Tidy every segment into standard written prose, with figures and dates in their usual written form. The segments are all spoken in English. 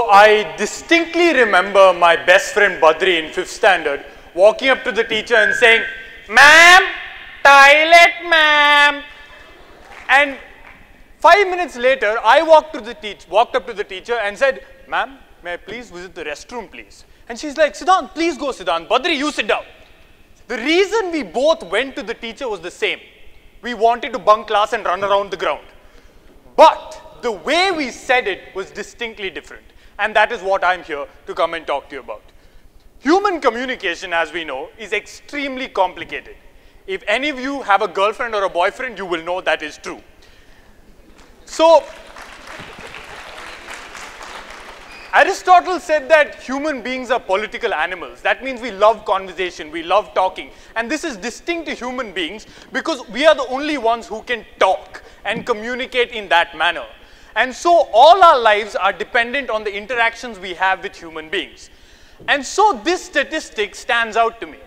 I distinctly remember my best friend Badri in 5th standard walking up to the teacher and saying, "Ma'am, toilet, ma'am." And 5 minutes later, I walked up to the teacher and said, "Ma'am, may I please visit the restroom, please?" And she's like, "Sidhaanth, please go, Sidhaanth. Badri, you sit down." The reason we both went to the teacher was the same. We wanted to bunk class and run around the ground. But the way we said it was distinctly different. And that is what I'm here to come and talk to you about. Human communication, as we know, is extremely complicated. If any of you have a girlfriend or a boyfriend, you will know that is true. So, Aristotle said that human beings are political animals. That means we love conversation, we love talking. And this is distinct to human beings because we are the only ones who can talk and communicate in that manner. And so all our lives are dependent on the interactions we have with human beings. And so this statistic stands out to me.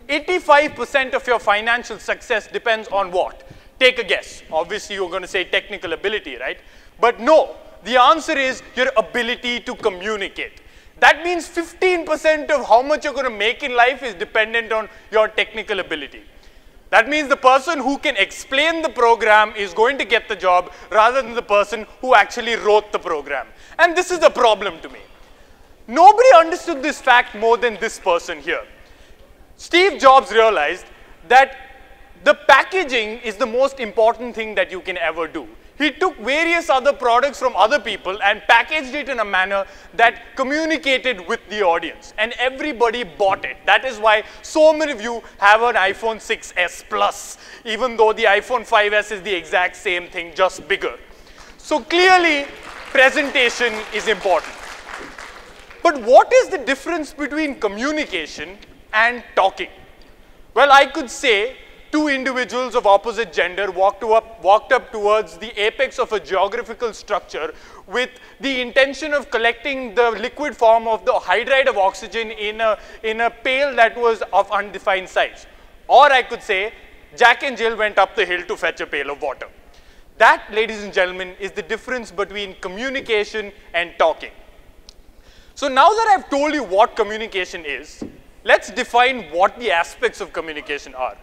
85% of your financial success depends on what? Take a guess. Obviously, you're going to say technical ability, right? But no, the answer is your ability to communicate. That means 15% of how much you're going to make in life is dependent on your technical ability. That means the person who can explain the program is going to get the job rather than the person who actually wrote the program. And this is a problem to me. Nobody understood this fact more than this person here. Steve Jobs realized that the packaging is the most important thing that you can ever do. He took various other products from other people and packaged it in a manner that communicated with the audience. And everybody bought it. That is why so many of you have an iPhone 6s Plus, even though the iPhone 5s is the exact same thing, just bigger. So clearly, presentation is important. But what is the difference between communication and talking? Well, I could say two individuals of opposite gender walked up towards the apex of a geographical structure with the intention of collecting the liquid form of the hydride of oxygen in a pail that was of undefined size. Or I could say, Jack and Jill went up the hill to fetch a pail of water. That, ladies and gentlemen, is the difference between communication and talking. So now that I've told you what communication is, let's define what the aspects of communication are.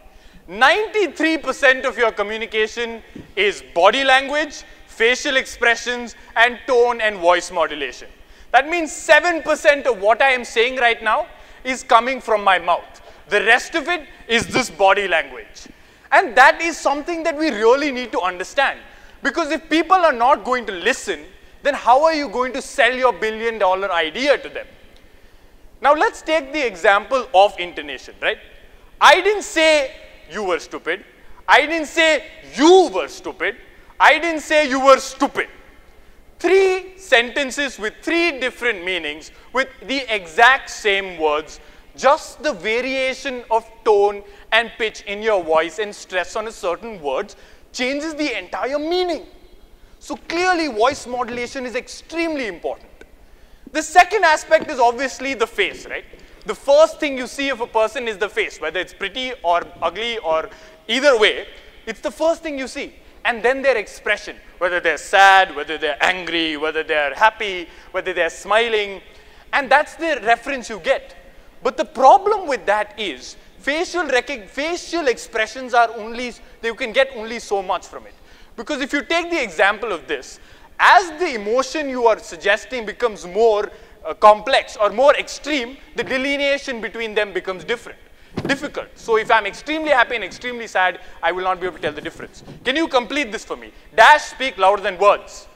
93% of your communication is body language, facial expressions, and tone and voice modulation. That means 7% of what I am saying right now is coming from my mouth. The rest of it is this body language. And that is something that we really need to understand. Because if people are not going to listen, then how are you going to sell your billion-dollar idea to them? Now let's take the example of intonation, right? I didn't say you were stupid. I didn't say you were stupid. I didn't say you were stupid. 3 sentences with 3 different meanings with the exact same words, just the variation of tone and pitch in your voice and stress on a certain words changes the entire meaning. So clearly voice modulation is extremely important. The second aspect is obviously the face, right? The first thing you see of a person is the face, whether it's pretty or ugly or either way, it's the first thing you see. And then their expression, whether they're sad, whether they're angry, whether they're happy, whether they're smiling, and that's the reference you get. But the problem with that is facial expressions are only, you can get only so much from it. Because if you take the example of this, as the emotion you are suggesting becomes more complex or more extreme, the delineation between them becomes difficult. So if I'm extremely happy and extremely sad, I will not be able to tell the difference. Can you complete this for me? Dash speak louder than words.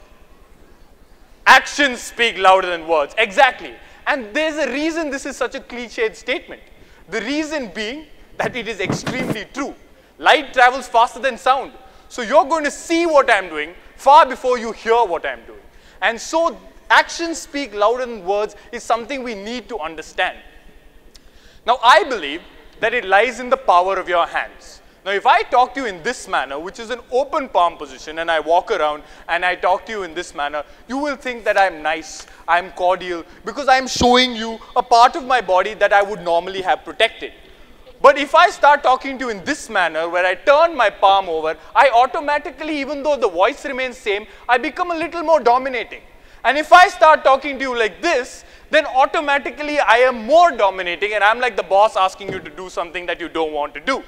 Actions speak louder than words. Exactly. And there's a reason this is such a cliched statement. The reason being that it is extremely true. Light travels faster than sound. So you're going to see what I'm doing far before you hear what I'm doing. And so actions speak louder than words is something we need to understand. Now, I believe that it lies in the power of your hands. Now, if I talk to you in this manner, which is an open palm position, and I walk around and I talk to you in this manner, you will think that I'm nice, I'm cordial, because I'm showing you a part of my body that I would normally have protected. But if I start talking to you in this manner, where I turn my palm over, I automatically, even though the voice remains same, I become a little more dominating. And if I start talking to you like this, then automatically I am more dominating and I'm like the boss asking you to do something that you don't want to do.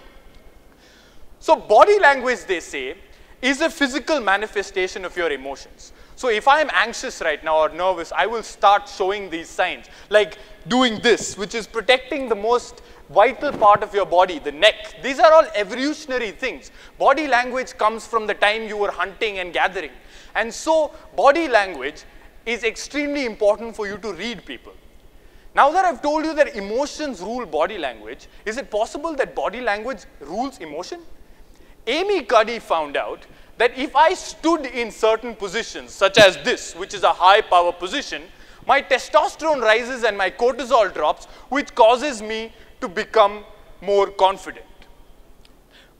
So body language, they say, is a physical manifestation of your emotions. So if I am anxious right now or nervous, I will start showing these signs, like doing this, which is protecting the most vital part of your body, the neck. These are all evolutionary things. Body language comes from the time you were hunting and gathering. And so body language is extremely important for you to read people. Now that I've told you that emotions rule body language, is it possible that body language rules emotion? Amy Cuddy found out that if I stood in certain positions, such as this, which is a high power position, my testosterone rises and my cortisol drops, which causes me to become more confident.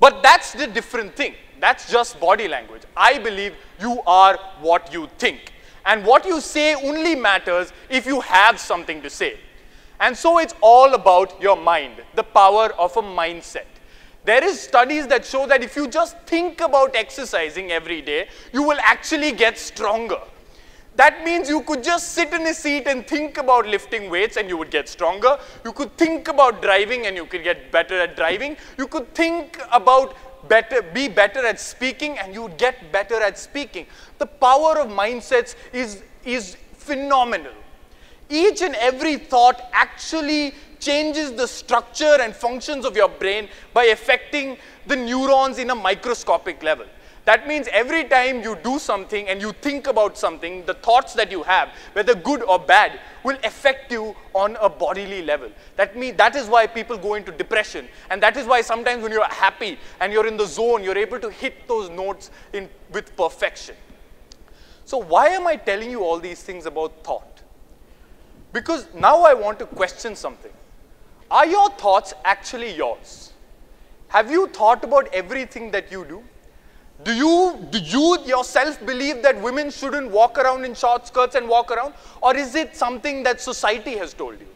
But that's the different thing. That's just body language. I believe you are what you think. And what you say only matters if you have something to say. And so it's all about your mind, the power of a mindset. There is studies that show that if you just think about exercising every day, you will actually get stronger. That means you could just sit in a seat and think about lifting weights and you would get stronger. You could think about driving and you could get better at driving. You could think about be better at speaking and you would get better at speaking. The power of mindsets is phenomenal. Each and every thought actually changes the structure and functions of your brain by affecting the neurons in a microscopic level. That means every time you do something and you think about something, the thoughts that you have, whether good or bad, will affect you on a bodily level. That is why people go into depression. And that is why sometimes when you're happy and you're in the zone, you're able to hit those notes with perfection. So why am I telling you all these things about thought? Because now I want to question something. Are your thoughts actually yours? Have you thought about everything that you do? Do you yourself believe that women shouldn't walk around in short skirts and walk around? Or is it something that society has told you?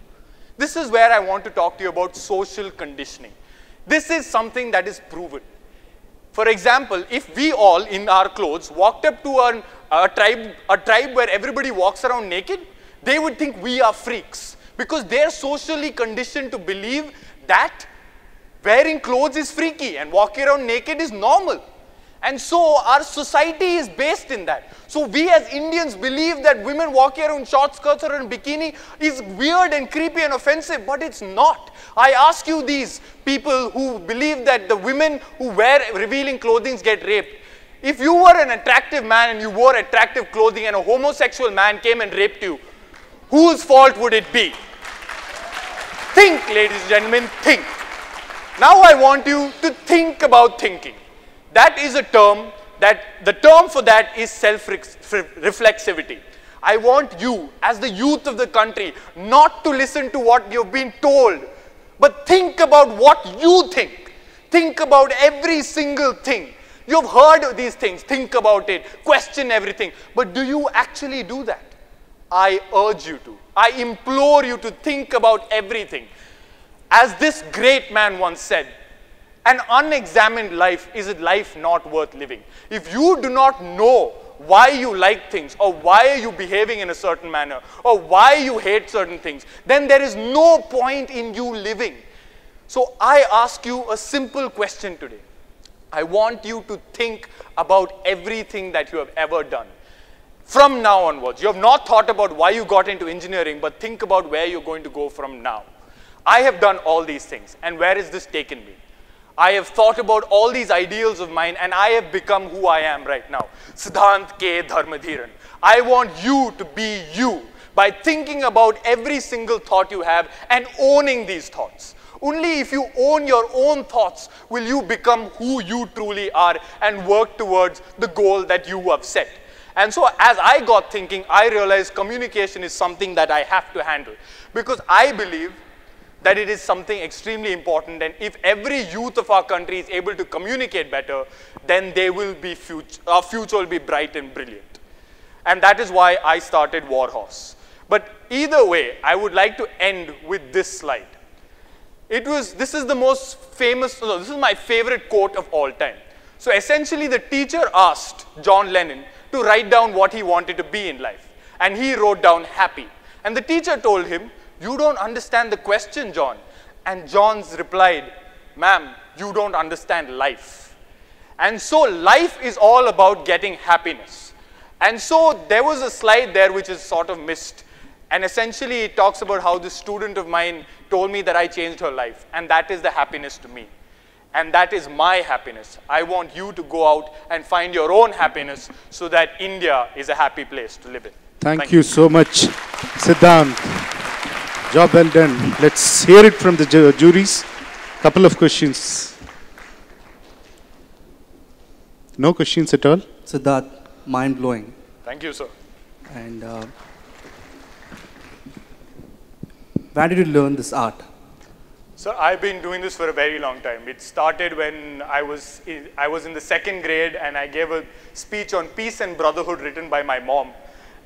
This is where I want to talk to you about social conditioning. This is something that is proven. For example, if we all in our clothes walked up to a tribe where everybody walks around naked, they would think we are freaks. Because they're socially conditioned to believe that wearing clothes is freaky and walking around naked is normal. And so our society is based in that. So we as Indians believe that women walking around in short skirts or in bikini is weird and creepy and offensive, but it's not. I ask you, these people who believe that the women who wear revealing clothing get raped, if you were an attractive man and you wore attractive clothing and a homosexual man came and raped you, whose fault would it be? Think, ladies and gentlemen, think. Now I want you to think about thinking. That is a term, the term for that is self-reflexivity. I want you, as the youth of the country, not to listen to what you've been told, but think about what you think. Think about every single thing. You've heard these things, think about it, question everything, but do you actually do that? I urge you to. I implore you to think about everything. As this great man once said, an unexamined life is a life not worth living. If you do not know why you like things, or why are you behaving in a certain manner, or why you hate certain things, then there is no point in you living. So I ask you a simple question today. I want you to think about everything that you have ever done. From now onwards, you have not thought about why you got into engineering, but think about where you're going to go from now. I have done all these things, and where has this taken me? I have thought about all these ideals of mine, and I have become who I am right now. Sidhaanth Dharmadheeran. I want you to be you by thinking about every single thought you have and owning these thoughts. Only if you own your own thoughts will you become who you truly are and work towards the goal that you have set. And so as I got thinking, I realized communication is something that I have to handle, because I believe that it is something extremely important, and if every youth of our country is able to communicate better, then our future will be bright and brilliant. And that is why I started Warhorse. But either way, I would like to end with this slide. This is the most famous, no, this is my favorite quote of all time. So essentially the teacher asked John Lennon to write down what he wanted to be in life. And he wrote down happy. And the teacher told him, "You don't understand the question, John." And John's replied, "Ma'am, you don't understand life." And so life is all about getting happiness. And so there was a slide there which is sort of missed. And essentially it talks about how this student of mine told me that I changed her life. And that is the happiness to me. And that is my happiness. I want you to go out and find your own happiness so that India is a happy place to live in. Thank you so much, Sidhaanth. Job well done. Let's hear it from the juries. Couple of questions. No questions at all? Sidhaanth, mind-blowing. Thank you, sir. And where did you learn this art? So I've been doing this for a very long time. It started when I was in the 2nd grade and I gave a speech on peace and brotherhood written by my mom.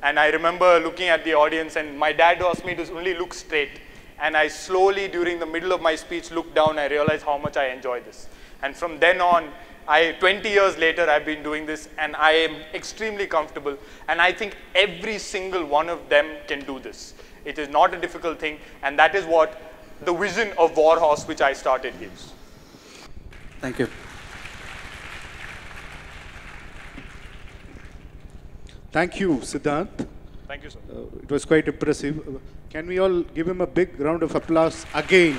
And I remember looking at the audience and my dad asked me to only look straight. And I slowly, during the middle of my speech, looked down and I realized how much I enjoy this. And from then on, 20 years later, I've been doing this and I am extremely comfortable. And I think every single one of them can do this. It is not a difficult thing. And that is what the vision of Warhorse, which I started, gives. Thank you. Thank you, Sidhaanth. Thank you, sir. It was quite impressive. Can we all give him a big round of applause again?